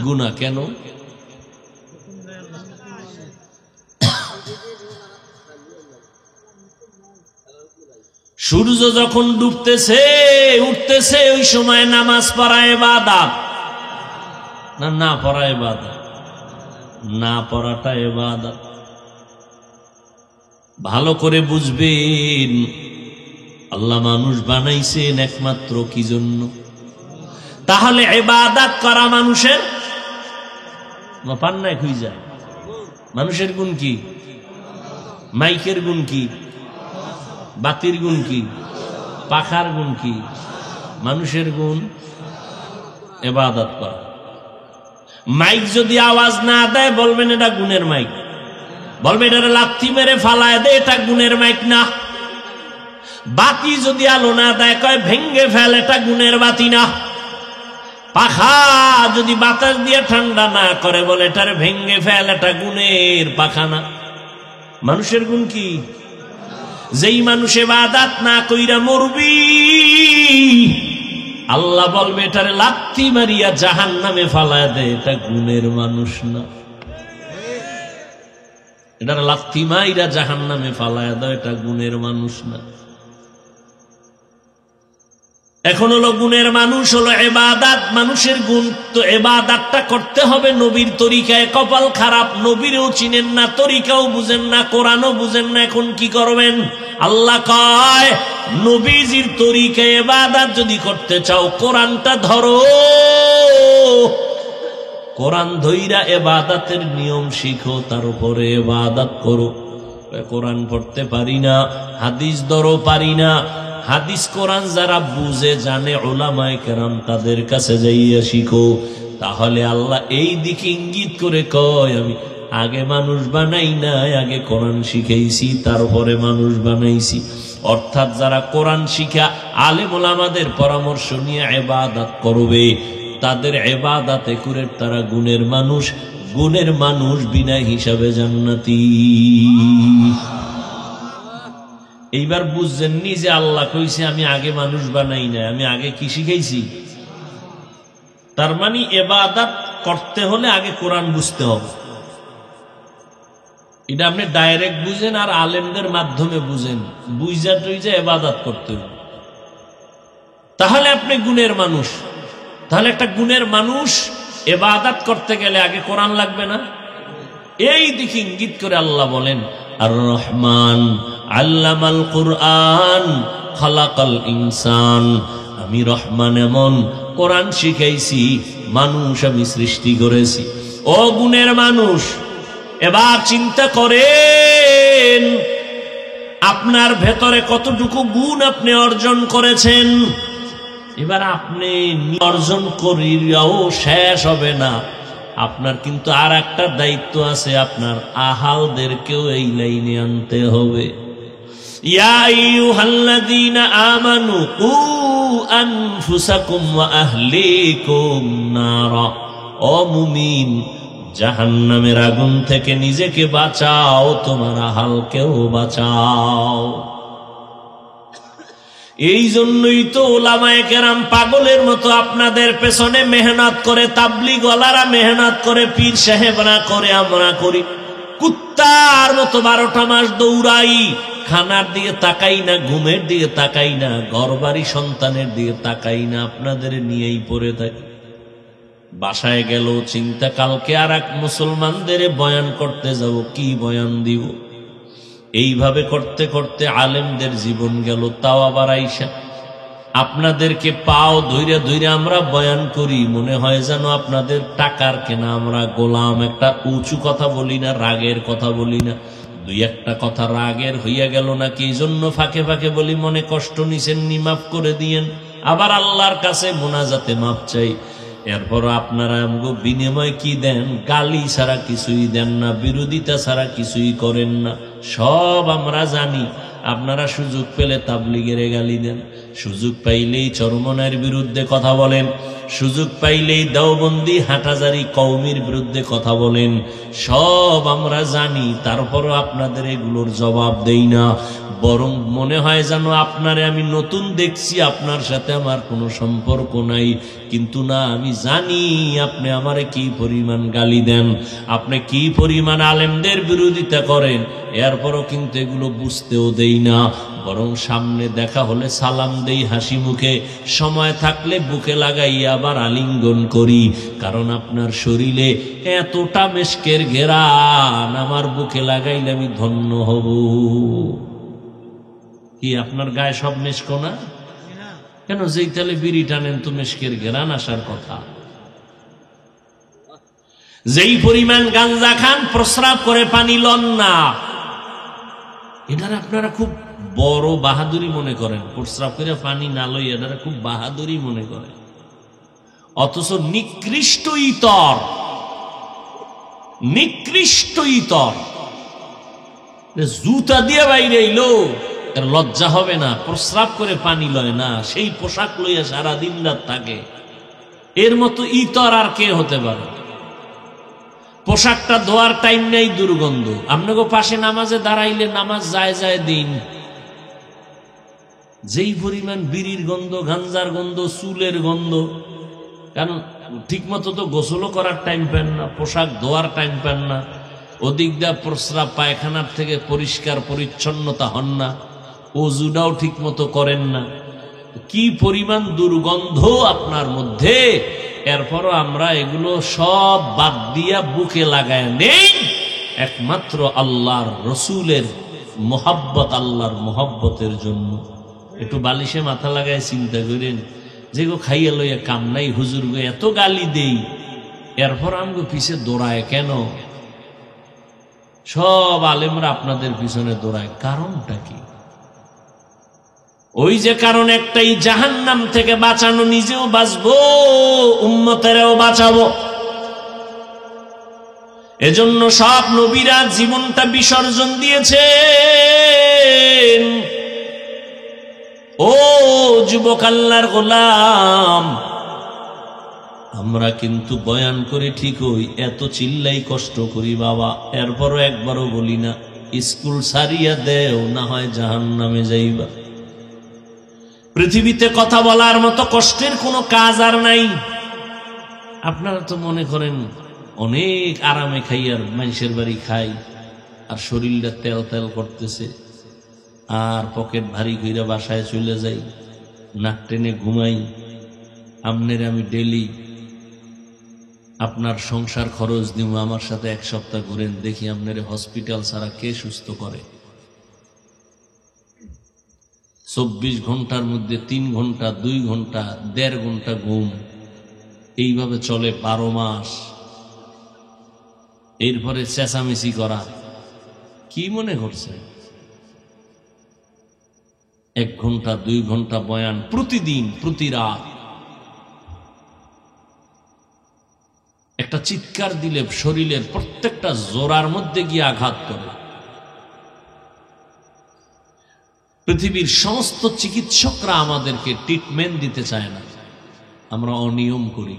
গুনাহ। কেন? সূর্য যখন ডুবতেছে উঠতেছে, ওই সময় নামাজ পড়া ইবাদত না? না পড়া ইবাদত? না পড়াটা ইবাদত। ভালো করে বুঝবেন, আল্লাহ মানুষ বানাইছেন একমাত্র কি জন্য? তাহলে ইবাদত করা মানুষের পান্নায় খুঁজে যায়। মানুষের গুণ কি? মাইকের গুণ কি? বাতির গুণ কি? পাখার গুণ কি? মানুষের গুণ ইবাদত করা। মাইক যদি আওয়াজ না দেয়, বলবেন এটা গুণের মাইক। বলবেন এটা লাথি মেরে ফালায় দে, এটা গুণের মাইক না। বাতি যদি আলো না দেয়, কয় ভেঙ্গে ফেল, এটা গুণের বাতি না। পাখা যদি বাতাস দিয়ে ঠান্ডা না করে, বলে এটার ভেঙ্গে ফেল, এটা গুণের পাখা না। মানুষের গুণ কি? যেই মানুষ ইবাদত না কইরা মরবি, আল্লাহ বলবে এটারে লাথি মারিয়া জাহান্নামে ফালায় দে, এটা গুণের মানুষ না। এটার লাথি মাইরা জাহান্নামে ফালায় দাও, এটা গুণের মানুষ না। এখন হলো গুণের মানুষ হলো ইবাদত। মানুষের গুণ তো ইবাদতটা করতে হবে নবীর তরিকায়। কপাল খারাপ, নবীরও চিনেন না, তরিকাও বুঝেন না, কোরআনও বুঝেন না। এখন কি করবেন? আল্লাহ কয়, নবীজির তরিকায় ইবাদত যদি করতে চাও, কোরআনটা ধরো। কোরআন ধইরা ইবাদতের নিয়ম শিখো, তার উপরে ইবাদত করো। কোরআন পড়তে পারি না, হাদিস ধরো পারি না। হাদিস কোরআন যারা বুঝে জানে, উলামায়ে কেরাম, তাদের কাছে যাইয়া শিখো। তাহলে আল্লাহ এই দিকে ইঙ্গিত করে কয়, আমি আগে মানুষ বানাই নাই, আগে কোরআন শিখাইছি, তারপরে মানুষ বানাইছি। অর্থাৎ যারা কোরআন শিখা আলেম ওলামাদের পরামর্শ নিয়ে ইবাদত করবে, তাদের ইবাদতে করে তারা গুণের মানুষ। গুণের মানুষ বিনা হিসাবে জান্নাতি। এইবার বুঝছেননি যে আল্লাহ কইছে আমি আগে মানুষ বানাই না, আমি আগে কি শিখাইছি? তার মানে ইবাদত করতে হলে আগে কোরআন বুঝতে হবে। এটা আপনি ডাইরেক্ট বুঝেন আর আলেমদের মাধ্যমে বুঝেন, বুঝা টুইজা ইবাদত করতে হবে, তাহলে আপনি গুণের মানুষ। তাহলে একটা গুণের মানুষ ইবাদত করতে গেলে আগে কোরআন লাগবে না? এই দিকে ইঙ্গিত করে আল্লাহ বলেন, আর রহমান আল্লামাল কুরআন খালাকাল ইনসান। আমি রহমান, এমন কোরআন শিখাইছি, মানুষ আমি সৃষ্টি করেছি। ও গুণের মানুষ, এবার চিন্তা করেন আপনার ভেতরে কতটুকু গুণ আপনি অর্জন করেছেন। এবার আপনি অর্জন করিয়াও শেষ হবে না, আপনার কিন্তু আর একটা দায়িত্ব আছে, আপনার আহালদেরকেও এই লাইনে আনতে হবে। ইয়া আইয়ুহাল্লাযীনা আমানু কু আনফুসাকুম ওয়া আহলিকুম নারা। ও মুমিন, জাহান্নামের আগুন থেকে নিজেকে বাঁচাও, তোমার আহালকেও বাঁচাও। এই জন্যই তো উলামায়ে কেরাম পাগলের মতো আপনাদের পেছনে মেহনত করে, তাবলীগওয়ালারা মেহনত করে, পীর সাহেবরা করে, আমরা করি। কুত্তার মতো 12টা মাস দৌড়াই, খানার দিকে তাকাই না, ঘুমের দিকে তাকাই না, ঘরবাড়ি সন্তানের দিকে তাকাই না, আপনাদের নিয়েই পড়ে থাকি। বাসায় গেল চিন্তা, কালকে আর এক মুসলমানদের বয়ান করতে যাব, কি বয়ান দিব। এইভাবে করতে করতে আলেমদের জীবন গেল। তাও আবার আইসা আপনাদেরকে পাও ধইরা ধইরা আমরা বয়ান করি, মনে হয় যেন আপনাদের টাকার কেনা আমরা গোলাম। একটা উঁচু কথা বলি না, রাগের কথা বলি না, দুই একটা কথা রাগের হইয়া গেল নাকি, এই জন্য ফাঁকে ফাঁকে বলি মনে কষ্ট নিছেননি, মাফ করে দিয়েন। আবার আল্লাহর কাছে মোনাজাতে মাফ চাই। এরপর আপনারা আমগো বিনিময় কি দেন? গালি ছাড়া কিছুই দেন না, বিরোধিতা ছাড়া কিছুই করেন না। সব আমরা জানি। আপনারা সুযোগ পেলে তাবলিগের গালি দেন, সুযোগ পাইলেই চরমনাইয়ের বিরুদ্ধে কথা বলেন, সুযোগ পাইলেই দেওবন্দি হাটাজারি কওমির বিরুদ্ধে কথা বলেন। সব আমরা জানি, তারপরও আপনাদের এগুলোর জবাব দেই না। বরং মনে হয় যেন আপনারে আমি নতুন দেখছি, আপনার সাথে আমার কোনো সম্পর্ক নাই। কিন্তু না, আমি জানি আপনি আমারে কি পরিমাণ গালি দেন, আপনি কি পরিমাণ আলেমদের বিরোধিতা করেন। এরপরও কিন্তু এগুলো বুঝতেও দেই না, বরং সামনে দেখা হলে সালাম দেই হাসি মুখে, সময় থাকলে বুকে লাগাই আবার আলিঙ্গন করি। কারণ আপনার শরীরে এতটা মেশকের ঘেরান, আমার বুকে লাগাইলে আমি ধন্য হব। কি আপনার গায়ে সব মেশকো না? কেন? যেই তালে বিড়ি টানেন তো মেশকের ঘেরান আসার কথা। যেই পরিমাণ গাঞ্জা খান, প্রস্রাব করে পানি লন না, এটার আপনারা খুব বড় বাহাদুরি মনে করেন। প্রস্রাব করে পানি না লই, এটারা খুব বাহাদুরি মনে করেন। অথচ নিকৃষ্ট ইতর, নিকৃষ্ট ইতর জুতা দিয়ে বাইরে এলো, এর লজ্জা হবে না? প্রস্রাব করে পানি লয় না, সেই পোশাক লইয়া সারাদিন রাত থাকে। এর মতো ইতর আর কে হতে পারে? পোশাকটা ধোয়ার টাইম নেই, দুর্গন্ধ। আপনাকে পাশে নামাজে দাঁড়াইলে নামাজ যায় যায় দিন। যেই পরিমাণ বিড়ির গন্ধ, গাঞ্জার গন্ধ, চুলের গন্ধ। কারণ ঠিক মতো তো গোসলও করার টাইম পান না, পোশাক ধোয়ার টাইম পান না, ওদিক দা প্রস্রাব পায়খানার থেকে পরিষ্কার পরিচ্ছন্নতা হন না, ওজুটাও ঠিক মতো করেন না। কি পরিমাণ দুর্গন্ধ আপনার মধ্যে! এরপরও আমরা এগুলো সব বাদ দিয়া বুকে লাগায় নেই একমাত্র আল্লাহর রসুলের মোহাব্বত, আল্লাহর মোহাব্বতের জন্য। একটু বালিশে মাথা লাগায় চিন্তা করেন, যে গো খাইয়া লইয়া কাম নাই, হুজুর গো এত গালি দেই, এরপর আমগো পিছে দৌড়ায় কেন? সব আলেমরা আপনাদের পিছনে দৌড়ায়, কারণটা কি? ওই যে কারণ একটাই, জাহান্নাম থেকে বাঁচানো, নিজেও বাঁচবো, উম্মতেরও বাঁচাবো। এজন্য সব নবীরা জীবনটা বিসর্জন দিয়েছেন। ও যুবক আল্লাহর গোলাম, আমরা কিন্তু বয়ান করে ঠিকই, এত চিল্লাই কষ্ট করি বাবা, এরপরও একবারও বলি না স্কুল সারিয়া দেও, না হয় জাহান্নামে যাইবা। পৃথিবীতে কথা বলার মতো কষ্টের কোনো কাজ আর নাই। আপনারা তো মনে করেন অনেক আরামে খাই, আর মানুষের বাড়ি খাই, আর শরীরটা তেল তেল করতেছে, আর পকেট ভারী কইরা বাসায় চলে যাই, নাক টেনে ঘুমাই। আপনার আমি ডেলি আপনার সংসার খরচ দিব, আমার সাথে এক সপ্তাহ ঘুরেন, দেখি আপনার হসপিটাল ছাড়া কে সুস্থ করে। 24 ঘন্টার মধ্যে 3 ঘন্টা, 2 ঘন্টা, 1.5 ঘন্টা ঘুম, এইভাবে চলে 12 মাস। এরপরে চেঁচামেচি করা, কি মনে করছে? 1 ঘন্টা 2 ঘন্টা বয়ান প্রতিদিন, প্রতি রাত। একটা চিৎকার দিলে শরীরের প্রত্যেকটা জোড়ার মধ্যে গিয়ে আঘাত করে। পৃথিবীর সমস্ত চিকিৎসকরা আমাদেরকে ট্রিটমেন্ট দিতে চায় না, আমরা অনিয়ম করি।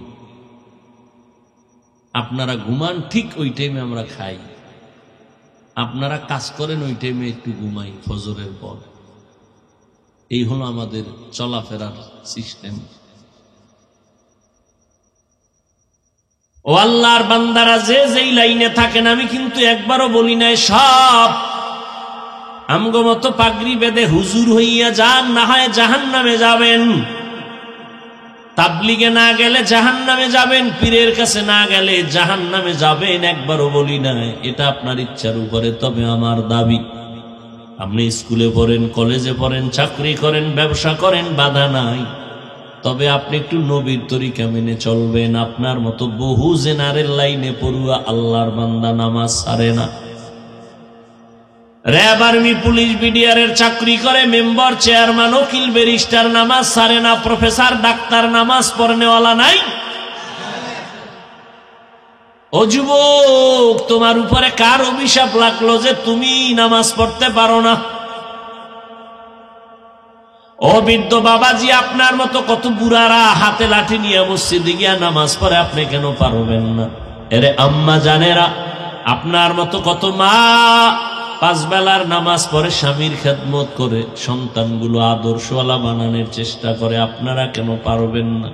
আপনারা ঘুমান ঠিক ওই টাইমে আমরা খাই, আপনারা কাজ করেন ওই টাইমে একটু ঘুমাই ফজরের পর। এই হলো আমাদের চলাফেরার সিস্টেম। ও আল্লাহর বান্দারা, যে যেই লাইনে থাকেন, আমি কিন্তু একবারও বলি নাই সব আমগো মতো পাগড়ি বেঁধে হুজুর হইয়া যান, না হয় জাহান্নামে যাবেন। তাবলিগে না গেলে জাহান্নামে যাবেন, পীরের কাছে না গেলে জাহান্নামে যাবেন, একবারও বলি নাই। এটা আপনার ইচ্ছার উপরে। তবে আমার দাবি, আপনি স্কুলে পড়েন, কলেজে পড়েন, চাকরি করেন, ব্যবসা করেন, বাধা নাই। তবে আপনি একটু নবীর তরিকা মেনে চলবেন। আপনার মতো বহু জেনারেল লাইনে পড়ুয়া আল্লাহর বান্দা নামাজ ছাড়ে না। র্যাব, আর্মি, পুলিশ, বিডিআর এর চাকরি করে, মেম্বার, চেয়ারম্যান, উকিল, ব্যারিস্টার নামাজ সারে না, প্রফেসর, ডাক্তার নামাজ পড়নেওয়ালা নাই? ও যুবক, তোমার উপরে কার অভিশাপ লাগলো যে তুমি নামাজ পড়তে পারো না? ও বৃদ্ধ বাবাজি, আপনার মতো কত বুড়ারা হাতে লাঠি নিয়ে মসজিদে গিয়া নামাজ পড়ে, আপনি কেন পারবেন না? এরে আম্মা জানেরা, আপনার মতো কত মা 5 বেলার নামাজ পড়ে, স্বামীর খেদমত করে, সন্তানগুলো আদর্শওয়ালা বানানোর চেষ্টা করে, আপনারা কেন পারবেন না?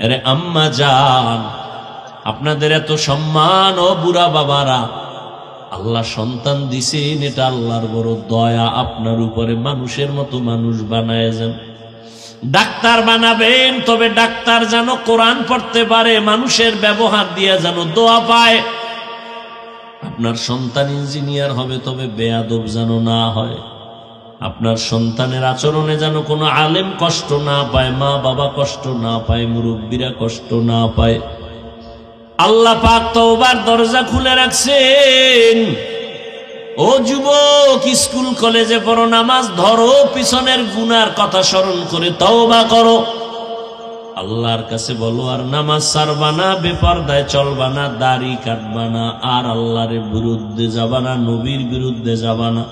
এরে আম্মা জান, আপনাদের এত সম্মান, ও বুড়া বাবারা, আল্লাহ সন্তান দিছেন, এটা আল্লাহর বড় দয়া আপনার উপরে। মানুষের মতো মানুষ বানায় যান। ডাক্তার বানাবেন, তবে ডাক্তার যেন কোরআন পড়তে পারে, মানুষের ব্যবহার দিয়ে যেন দোয়া পায়। আপনার সন্তান ইঞ্জিনিয়ার হবে, তবে বেয়াদব যেন না হয়। আপনার সন্তানের আচরণে যেন কোনো আলেম কষ্ট না পায়, মা বাবা কষ্ট না পায়, মুরব্বীরা কষ্ট না পায়। আল্লাহ পাক তওবার দরজা খুলে রাখছেন। ও যুবক, স্কুল কলেজে পড়ো, নামাজ ধরো, পিছনের গুনার কথা স্মরণ করে তওবা করো, আল্লাহর কাছে বলো, আর নামাজ ছাড়বা না, বেপরদায় চলবা না, দাড়ি কাটবা না, আর আল্লাহর বিরুদ্ধে যাবা না, নবীর বিরুদ্ধে যাবা না।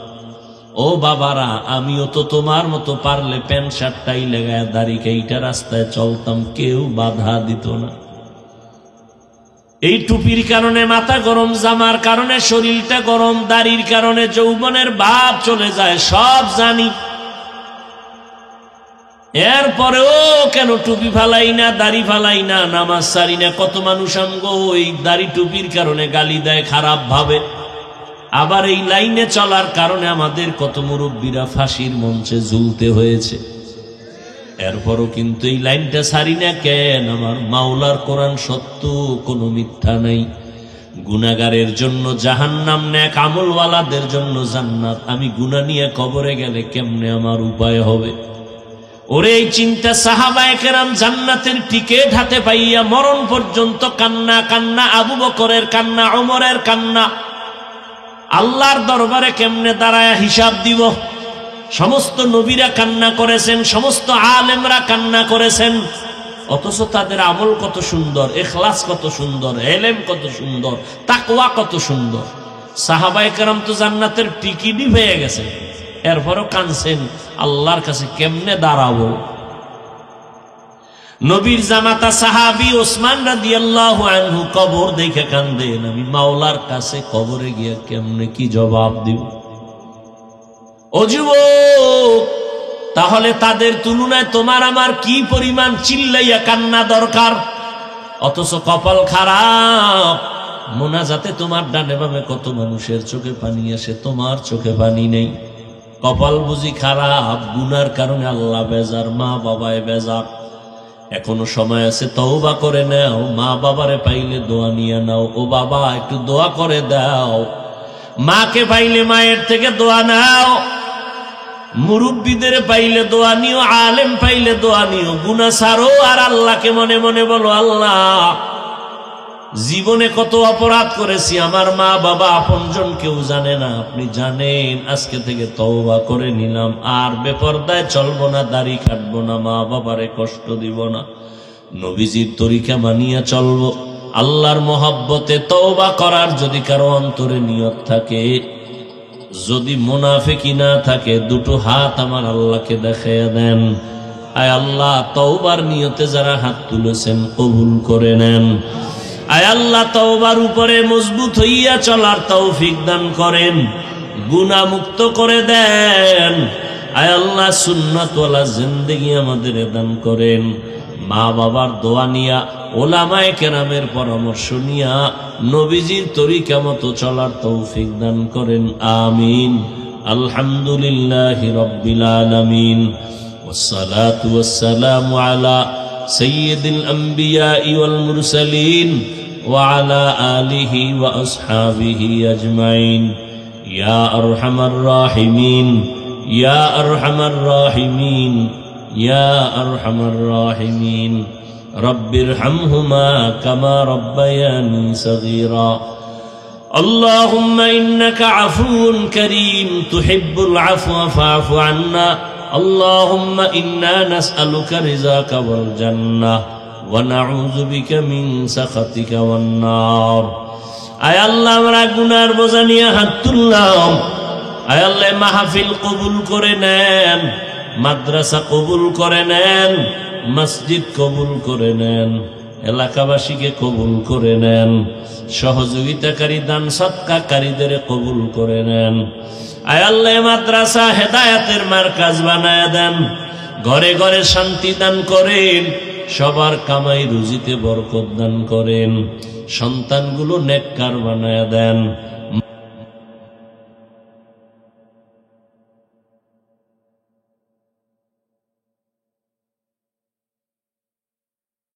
ও বাবারা, আমিও তো তোমার মতো পারলে প্যান্ট শার্টটাই লাগায় দাড়ি কেইটা রাস্তায় চলতাম, কেউ বাধা দিত না। এই টুপির কারণে মাথা গরম, জামার কারণে শরীরটা গরম, দাড়ির কারণে যৌবনের ভাব চলে যায়, সব জানি। এরপরেও কেন টুপি ফালাই না, দাড়ি ফালাই না, নামাজ সারি না? কত মানুষ আমগো ওই দাড়ি টুপির কারণে গালি দেয়, খারাপ ভাবে। আবার এই লাইনে চলার কারণে আমাদের কত মুরব্বীরা ফাঁসির মঞ্চে ঝুলতে হয়েছে। এরপরও কিন্তু এই লাইনটা সারি না কেন? আমার মাওলার কোরআন সত্য, কোনো মিথ্যা নাই। গুনাহগারের জন্য জাহান্নাম, নেক আমলওয়ালাদের জন্য জান্নাত। আমি গুনাহ নিয়ে কবরে গেলে কেমনে আমার উপায় হবে? ওরে এই চিন্তা সাহাবায়ে কেরাম জান্নাতের টিকিট হাতে পাইয়া মরণ পর্যন্ত কান্না কান্না, আবু বকরের কান্না, ওমরের কান্না। আল্লাহর দরবারে কেমনে দাঁড়ায়া হিসাব দিব? সমস্ত নবীরা কান্না করেছেন, সমস্ত আলেমরা কান্না করেছেন, অথচ তাদের আমল কত সুন্দর, ইখলাস কত সুন্দর, ইলম কত সুন্দর, তাকওয়া কত সুন্দর। সাহাবায়ে কেরাম তো জান্নাতের টিকিটই পেয়ে গেছে, এরপরও কাঁদছেন, আল্লাহর কাছে কেমনে দাঁড়াবো? নবীর জামাতা সাহাবী ওসমান রাদিয়াল্লাহু আনহু কবর দেখে কান্দেন, আমি মাওলার কাছে কবরে গিয়া কেমনে কি জবাব দিব? ও যুবক, তাহলে তাদের তুলনায় তোমার আমার কি পরিমাণ চিল্লাইয়া কান্না দরকার? অথচ কপাল খারাপ, মোনাজাতে তোমার ডানে বামে কত মানুষের চোখে পানি আসে, তোমার চোখে পানি নেই। কপাল বুঝি খারাপ, গুনার কারণে আল্লাহ বেজার, মা বাবায় বেজার। এখনো সময় আছে, তওবা করে নাও। মা বাবারে পাইলে দোয়া নিয়ে নাও। ও বাবা, একটু দোয়া করে দাও। মাকে পাইলে মায়ের থেকে দোয়া নাও, মুরব্বীদের পাইলে দোয়া নিও, আলেম পাইলে দোয়া নিও। গুনাহ ছাড়ো আর আল্লাহকে মনে মনে বলো, আল্লাহ জীবনে কত অপরাধ করেছি, আমার মা বাবা আপনজন কেউ জানে না, আপনি জানেন। আজকে থেকে তওবা করে নিলাম, আর বেপরদায় চলবো না, দাড়ি কাটবো না, মা বাবারে কষ্ট দিব না, নবীজির তরিকা মানিয়া চলবো। আল্লাহর মহব্বতে তওবা করার যদি কারো অন্তরে নিয়ত থাকে, যদি মুনাফিকি না থাকে, দুটো হাত আমার আল্লাহকে দেখাইয়া দেন। আয় আল্লাহ, তওবার নিয়তে যারা হাত তুলেছেন কবুল করে নেন। আয় আল্লাহ, তওবার উপরে মজবুত হইয়া চলার তৌফিক দান করেন, গুনাহ মুক্ত করে দেন। আয় আল্লাহ, সুন্নাতওয়ালা জিন্দেগি আমাদের দান করেন। মা বাবার দোয়া নিয়া, ওলামায়ে কেরামের পরামর্শ নিয়া নবীজির তরিকা মতো চলার তৌফিক দান করেন। আমিন। আলহামদুলিল্লাহি রাব্বিল আলামিন, ওয়াসসালাতু ওয়াসসালামু আলা সাইয়্যিদিল আমবিয়াই ওয়াল মুরসালিন ওয়া আলা আলিহি ওয়া আসহাবিহি আজমাইন। ইয়া আরহামার রাহিমিন, ইয়া আরহামার রাহিমিন, ইয়া আরহামার রাহিমিন। রব্বিরহামহুমা কামা রব্বায়ানি সগীরা। اللهم إنك عفو كريم تحب العفو فاعف عنا اللهم إنا نسألك رضاك والجنة ونعوذ بك من سخطك والنار আয় আল্লাহ আমরা গুনার বোঝা নিয়ে হাত তুললাম আয় আল্লাহ মাহফিল কবুল করে নেন মাদ্রাসা কবুল করে নেন মসজিদ কবুল করে নেন এলাকাবাসীকে কবুল করে নেন সহযোগিতাকারী দান সদকাকারীদের কবুল করে নেন আয় আল্লাহ মাদ্রাসা হেদায়েতের মারকাজ বানায় দেন ঘরে ঘরে শান্তি দান করেন সবার কামাই রুজিতে বরকত দান করেন সন্তানগুলো নেককার বানায় দেন